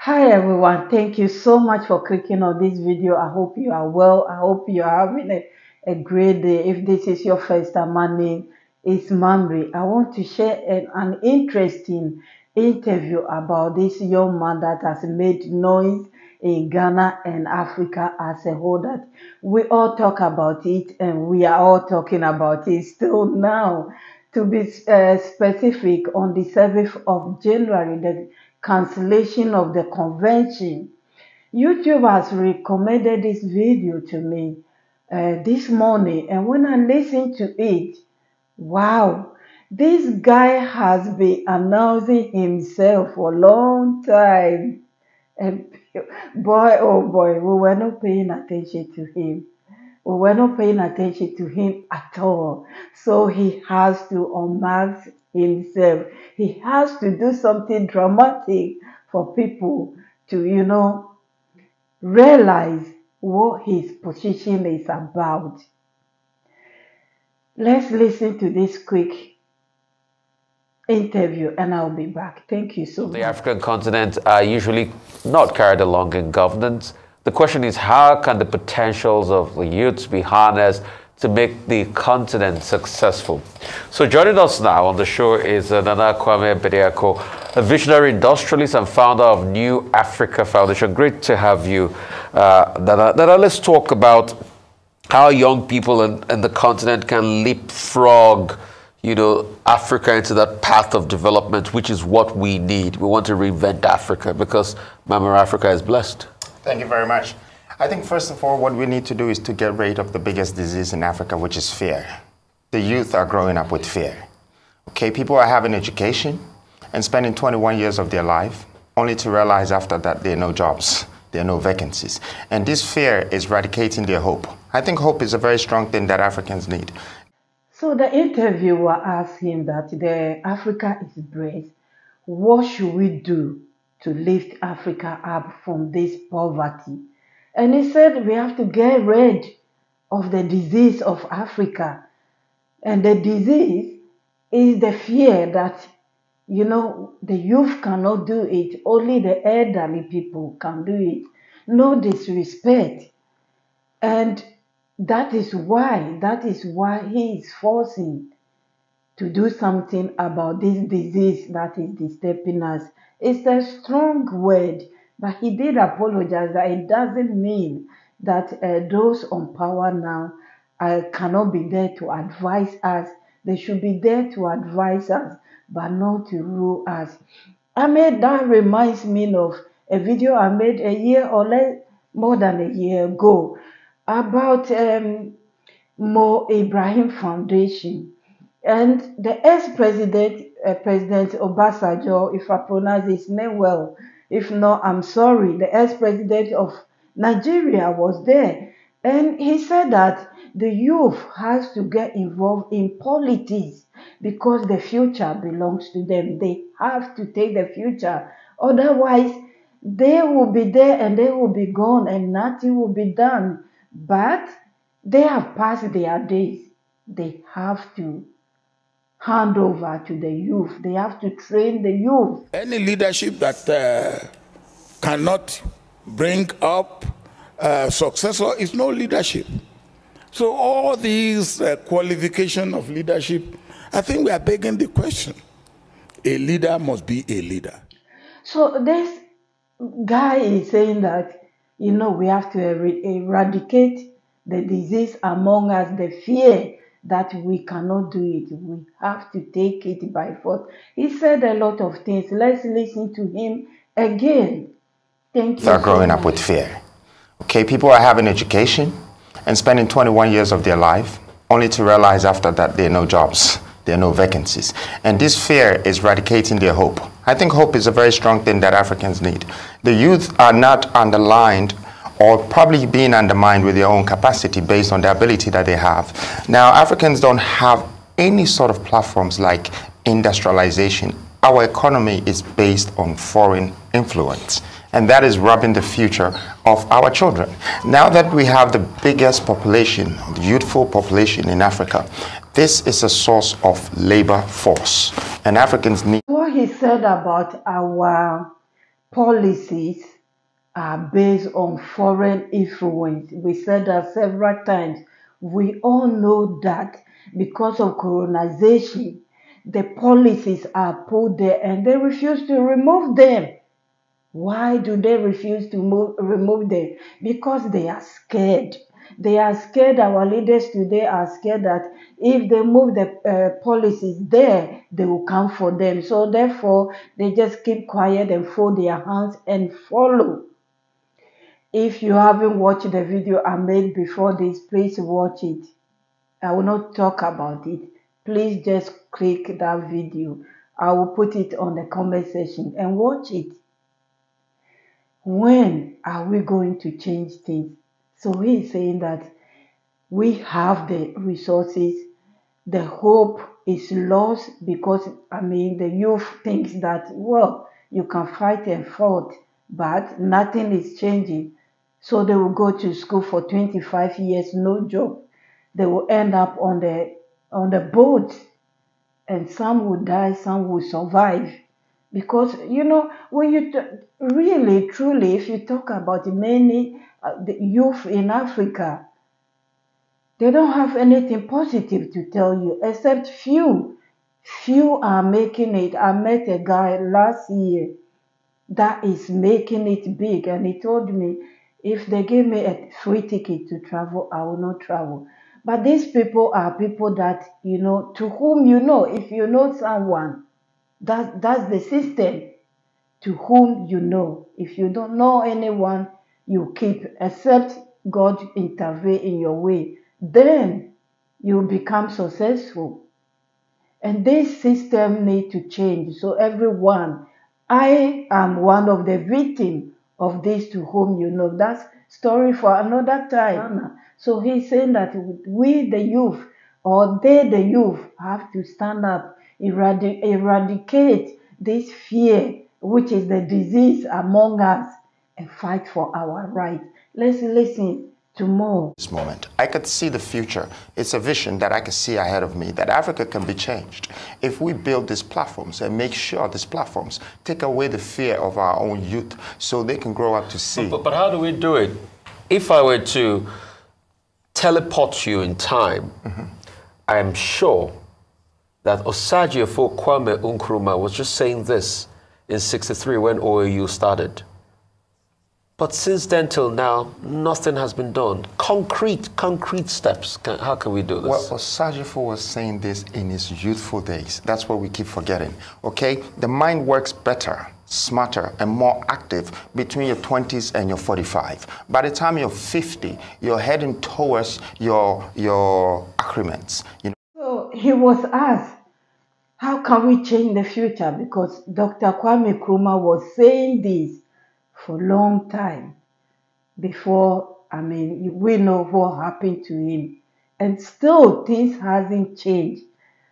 Hi everyone, thank you so much for clicking on this video. I hope you are well. I hope you are having a great day. If this is your first time, my name is Mamri. I want to share an interesting interview about this young man that has made noise in Ghana and Africa as a whole. That we all talk about it and we are all talking about it still now. To be specific, on the 7th of January, the cancellation of the convention. YouTube has recommended this video to me this morning, and when I listened to it, wow, this guy has been announcing himself for a long time. And boy, oh boy, we were not paying attention to him. We were not paying attention to him at all. So he has to unmask himself. He has to do something dramatic for people to, realize what his position is about. Let's listen to this quick interview and I'll be back. Thank you so much. The African continent are usually not carried along in governance. The question is, how can the potentials of the youths be harnessed to make the continent successful? So joining us now on the show is Nana KWAME Bediako, a visionary industrialist and founder of New Africa Foundation. Great to have you, Nana. Let's talk about how young people in the continent can leapfrog Africa into that path of development, which is what we need. We want to reinvent Africa because Mama Africa is blessed. Thank you very much. I think first of all, what we need to do is to get rid of the biggest disease in Africa, which is fear. The youth are growing up with fear. Okay, people are having education and spending 21 years of their life only to realize after that there are no jobs, there are no vacancies. And this fear is eradicating their hope. I think hope is a very strong thing that Africans need. So the interviewer asked him that Africa is blessed. What should we do to lift Africa up from this poverty? And he said we have to get rid of the disease of Africa. And the disease is the fear that, the youth cannot do it. Only the elderly people can do it. No disrespect. And that is why he is forcing to do something about this disease that is disturbing us. It's a strong word, but he did apologize that it doesn't mean that those on power now cannot be there to advise us. They should be there to advise us, but not to rule us. That reminds me of a video I made a year or less, more than a year ago, about Mo Ibrahim Foundation. And the ex-president, President Obasanjo, if I pronounce his name well, if not, I'm sorry, the ex-president of Nigeria was there. And he said that the youth has to get involved in politics because the future belongs to them. They have to take the future. Otherwise, they will be there and they will be gone and nothing will be done. But they have passed their days. They have to hand over to the youth. They have to train the youth. Any leadership that cannot bring up a successor is no leadership. So all these qualification of leadership, I think we are begging the question. A leader must be a leader. So this guy is saying that, we have to eradicate the disease among us, the fear that we cannot do it. We have to take it by force. He said a lot of things. Let's listen to him again. Thank you. They are growing up with fear. Okay, people are having education and spending 21 years of their life only to realize after that there are no jobs, there are no vacancies. And this fear is eradicating their hope. I think hope is a very strong thing that Africans need. The youth are not underlined or probably being undermined with their own capacity based on the ability that they have. Now, Africans don't have any sort of platforms like industrialization. Our economy is based on foreign influence, and that is robbing the future of our children. Now that we have the biggest population, the youthful population in Africa, this is a source of labor force, and Africans need... What he said about our policies are based on foreign influence. We said that several times. We all know that because of colonization, the policies are put there and they refuse to remove them. Why do they refuse to remove them? Because they are scared. They are scared. Our leaders today are scared that if they move the policies there, they will come for them. So therefore, they just keep quiet and fold their hands and follow. If you haven't watched the video I made before this, please watch it. I will not talk about it. Please just click that video. I will put it on the comment section and watch it. When are we going to change things? So he is saying that we have the resources. The hope is lost because, the youth thinks that, well, you can fight and fight, but nothing is changing. So they will go to school for 25 years, no job. They will end up on the boat, and some will die, some will survive. Because, when you really, truly, if you talk about many the youth in Africa, they don't have anything positive to tell you, except few. Few are making it. I met a guy last year that is making it big, and he told me, if they give me a free ticket to travel, I will not travel. But these people are people that, to whom if you know someone, that's the system, to whom you know. If you don't know anyone, you keep, except God intervene in your way, then you become successful. And this system needs to change. So everyone, I am one of the victims of this, to whom you know. That's story for another time. So he's saying that we, the youth, or they, the youth, have to stand up, eradicate this fear, which is the disease among us, and fight for our rights. Let's listen to more. This moment, I could see the future. It's a vision that I could see ahead of me, that Africa can be changed if we build these platforms and make sure these platforms take away the fear of our own youth so they can grow up to see. But how do we do it? If I were to teleport you in time, I am sure that Osagyefo Kwame Nkrumah was just saying this in '63 when OAU started. But since then till now, nothing has been done. Concrete steps. How can we do this? Well, Osagyefo was saying this in his youthful days. That's what we keep forgetting, okay? The mind works better, smarter, and more active between your 20s and your 45. By the time you're 50, you're heading towards your accrements. So he was asked, how can we change the future? Because Dr. Kwame Nkrumah was saying this for a long time before, we know what happened to him. And still, things hasn't changed.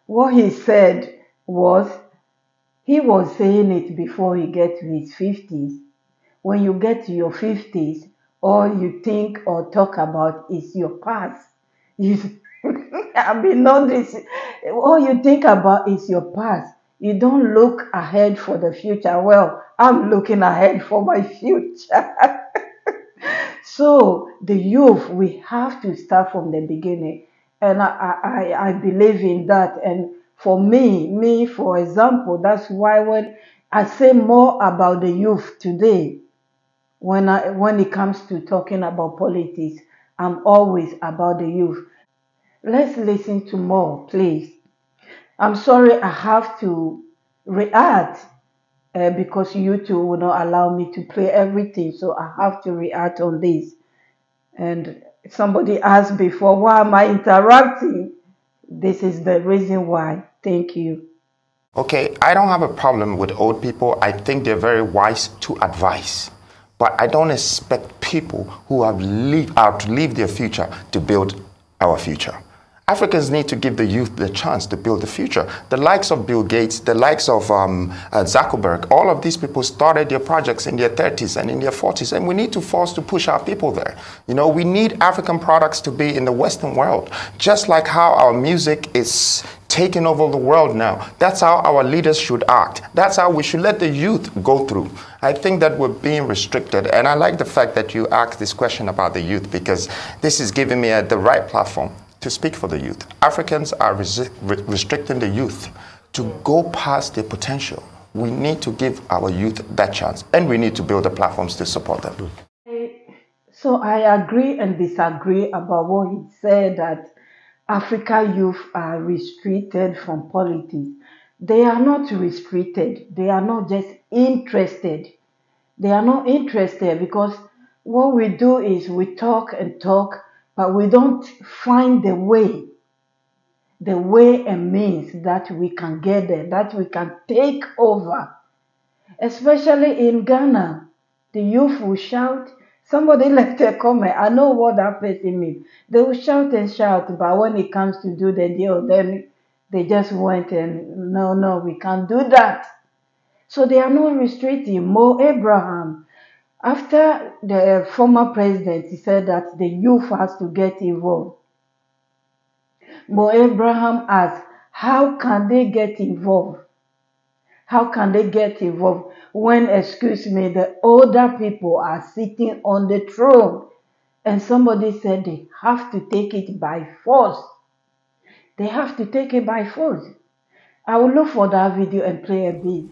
What he said was, he was saying it before he get to his 50s. When you get to your 50s, all you think or talk about is your past. Not this. All you think about is your past. You don't look ahead for the future. Well, I'm looking ahead for my future. So the youth, we have to start from the beginning. And I believe in that. And for me, for example, that's why when I say more about the youth today, when it comes to talking about politics, I'm always about the youth. Let's listen to more, please. I'm sorry I have to react because YouTube will not allow me to play everything, so I have to react on this. And somebody asked before, why am I interrupting? This is the reason why. Thank you. Okay, I don't have a problem with old people. I think they're very wise to advise. But I don't expect people who have outlived their future to build our future. Africans need to give the youth the chance to build the future. The likes of Bill Gates, the likes of Zuckerberg, all of these people started their projects in their 30s and in their 40s, and we need to force to push our people there. We need African products to be in the Western world, just like how our music is taking over the world now. That's how our leaders should act. That's how we should let the youth go through. I think that we're being restricted, and I like the fact that you asked this question about the youth, because this is giving me the right platform to speak for the youth. Africans are restricting the youth to go past their potential. We need to give our youth that chance, and we need to build the platforms to support them. So I agree and disagree about what he said, that Africa youth are restricted from politics. They are not restricted. They are not just interested. They are not interested because what we do is we talk and talk, but we don't find the way and means that we can get there, that we can take over. Especially in Ghana, the youth will shout. Somebody left a comment. I know what that person means. They will shout and shout, but when it comes to do the deal, then they just went and no, we can't do that. So they are not restricting. Mo Abraham, after the former president, he said that the youth has to get involved. Mo Abraham asked, how can they get involved? How can they get involved when, excuse me, the older people are sitting on the throne? And somebody said they have to take it by force. They have to take it by force. I will look for that video and play a bit.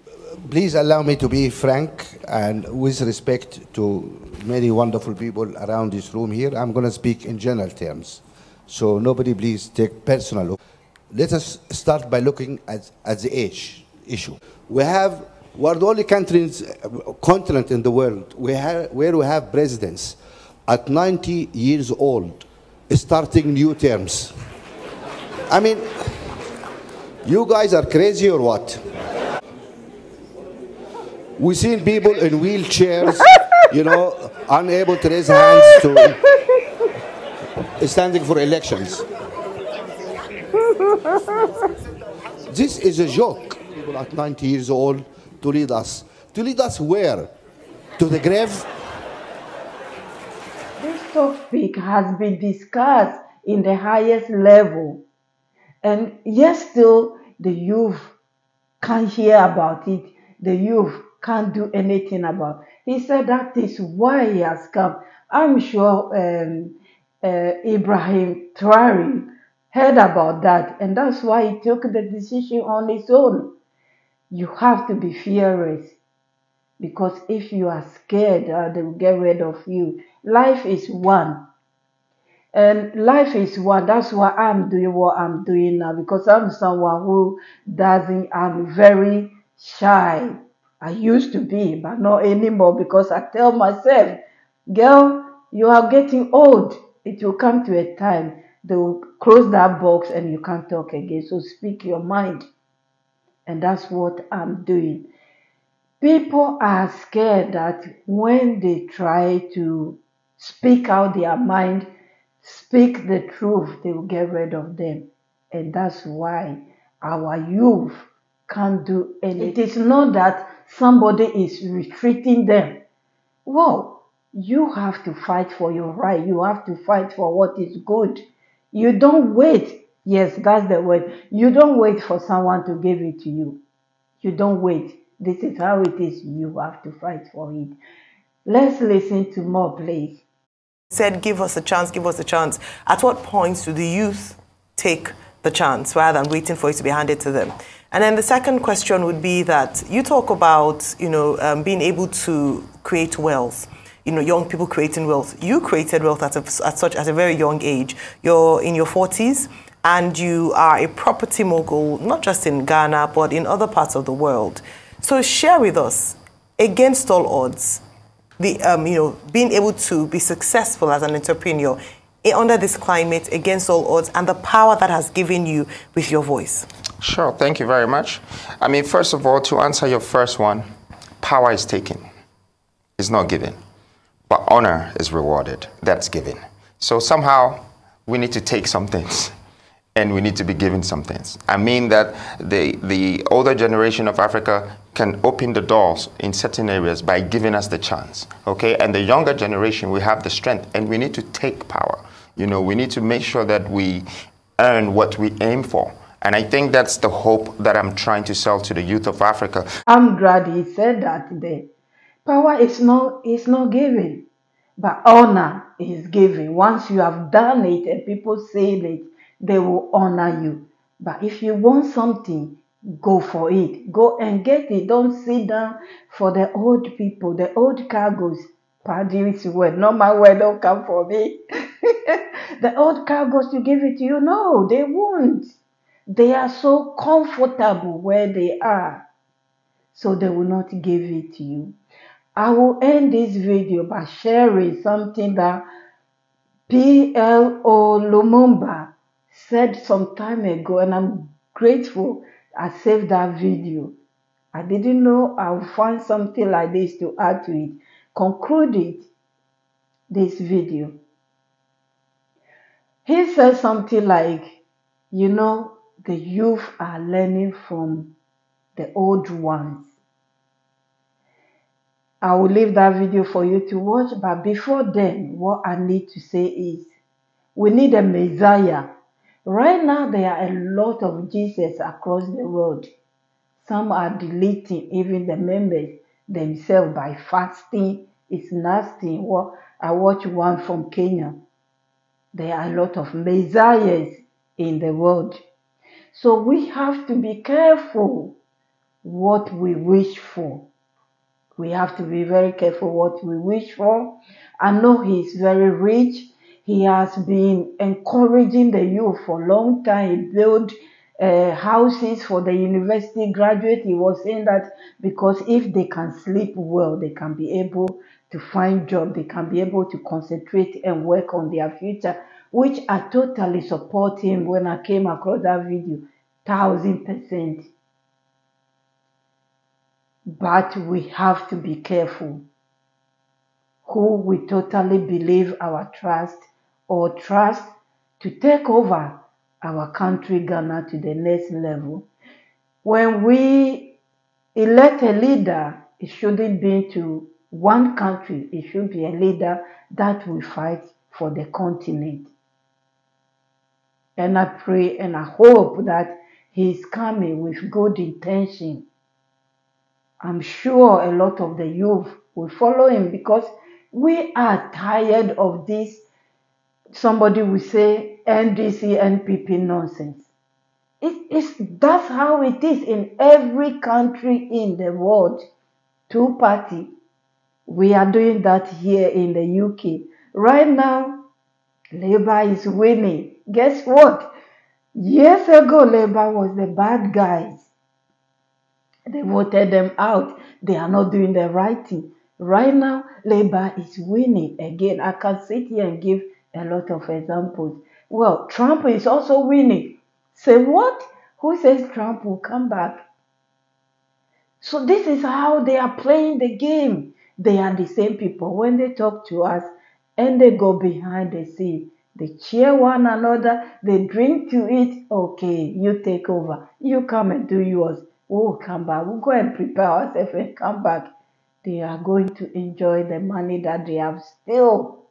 Please allow me to be frank and with respect to many wonderful people around this room here. I'm going to speak in general terms. So nobody please take personal. Let us start by looking at the age issue. We're the only continent in the world where we have presidents at 90 years old starting new terms. I mean, you guys are crazy or what? We've seen people in wheelchairs, you know, unable to raise hands to standing for elections. This is a joke. People at 90 years old to lead us. To lead us where? To the grave? This topic has been discussed in the highest level. And yet still the youth can't hear about it. The youth can't do anything about it. He said that is why he has come. I'm sure Ibrahim Traore heard about that, and that's why he took the decision on his own. You have to be fearless, because if you are scared, they will get rid of you. Life is one. And life is one. That's why I'm doing what I'm doing now, because I'm someone who I'm very shy. I used to be, but not anymore, because I tell myself, girl, you are getting old. It will come to a time they will close that box and you can't talk again. So speak your mind. And that's what I'm doing. People are scared that when they try to speak out their mind, speak the truth, they will get rid of them. And that's why our youth can't do anything. It is not that somebody is retreating them. Whoa, you have to fight for your right. You have to fight for what is good. You don't wait. Yes, that's the word. You don't wait for someone to give it to you. You don't wait. This is how it is. You have to fight for it. Let's listen to more, please. Said, give us a chance, give us a chance. At what point do the youth take the chance rather than waiting for it to be handed to them? And then the second question would be that you talk about, being able to create wealth, young people creating wealth. You created wealth at a very young age. You're in your 40s and you are a property mogul, not just in Ghana, but in other parts of the world. So share with us, against all odds, being able to be successful as an entrepreneur under this climate, against all odds, and the power that has given you with your voice. Sure, thank you very much. I mean, first of all, to answer your first one, power is taken, it's not given. But honor is rewarded, that's given. So somehow, we need to take some things, and we need to be given some things. I mean that the older generation of Africa can open the doors in certain areas by giving us the chance, okay? And the younger generation, we have the strength, and we need to take power. We need to make sure that we earn what we aim for. And I think that's the hope that I'm trying to sell to the youth of Africa. I'm glad he said that today. Power is not given, but honor is given. Once you have done it and people say it, they will honor you. But if you want something, go for it. Go and get it. Don't sit down for the old people, the old cargos. Pardon this word, not my word, don't come for me. The old cargos to give it to you, no, they won't. They are so comfortable where they are, so they will not give it to you. I will end this video by sharing something that P.L.O. Lumumba said some time ago, and I'm grateful I saved that video. I didn't know I would find something like this to add to it. Concluded this video. He said something like, you know, the youth are learning from the old ones. I will leave that video for you to watch, but before then, what I need to say is, we need a Messiah. Right now, there are a lot of Jesus across the world. Some are deleting even the members themselves by fasting. It's nasty. Well, I watched one from Kenya. There are a lot of Messiahs in the world. So we have to be careful what we wish for. We have to be very careful what we wish for. I know he's very rich. He has been encouraging the youth for a long time. He built houses for the university graduate. He was saying that because if they can sleep well, they can be able to find job. They can be able to concentrate and work on their future, which I totally support him when I came across that video, 1000%. But we have to be careful who we totally believe our trust or trust to take over our country, Ghana, to the next level. When we elect a leader, it shouldn't be to one country. It should be a leader that will fight for the continent. And I pray and I hope that he's coming with good intention. I'm sure a lot of the youth will follow him because we are tired of this, somebody will say, NDC, NPP nonsense. That's how it is in every country in the world. Two party. We are doing that here in the UK. Right now, Labour is winning. Guess what? Years ago, Labour was the bad guys. They voted them out. They are not doing the right thing. Right now, Labour is winning again. I can sit here and give a lot of examples. Well, Trump is also winning. Say what? Who says Trump will come back? So this is how they are playing the game. They are the same people. When they talk to us and they go behind the scene, they cheer one another, they drink to it. Okay, you take over. You come and do yours. We'll come back. We'll go and prepare ourselves and come back. They are going to enjoy the money that they have still.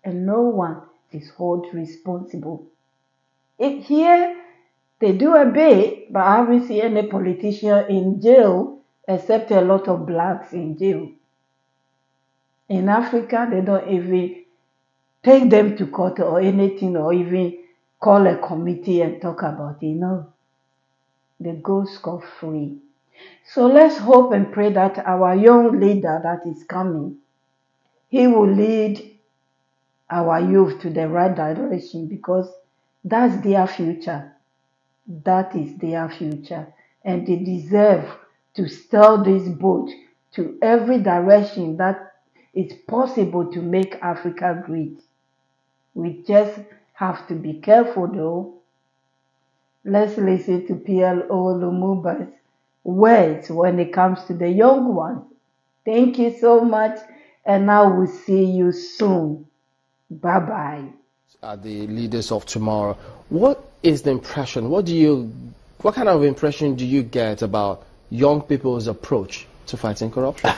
And no one is held responsible. Here, they do a bit, but I haven't seen any politician in jail except a lot of blacks in jail. In Africa, they don't even take them to court or anything or even call a committee and talk about it. No. They go scot-free. So let's hope and pray that our young leader that is coming, he will lead our youth to the right direction because that's their future. That is their future. And they deserve to steer this boat to every direction that is possible to make Africa great. We just have to be careful though. Let's listen to P.L.O. Lumumba's words when it comes to the young ones. Thank you so much, and I will see you soon. Bye-bye. Are the leaders of tomorrow. What is the impression? What kind of impression do you get about young people's approach to fighting corruption?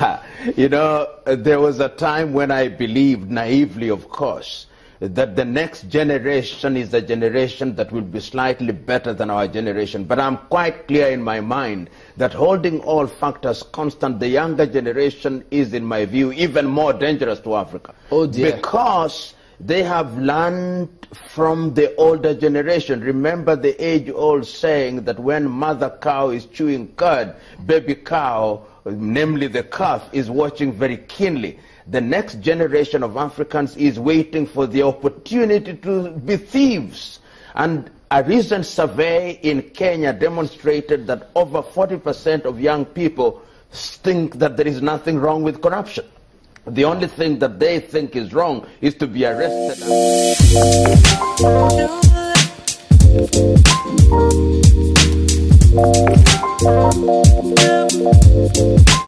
You know, there was a time when I believed naively, of course, that the next generation is a generation that will be slightly better than our generation. But I'm quite clear in my mind that holding all factors constant, the younger generation is, in my view, even more dangerous to Africa. Oh dear. Because they have learned from the older generation. Remember the age-old saying that when mother cow is chewing cud, baby cow, namely the calf, is watching very keenly. The next generation of Africans is waiting for the opportunity to be thieves. And a recent survey in Kenya demonstrated that over 40% of young people think that there is nothing wrong with corruption. The only thing that they think is wrong is to be arrested.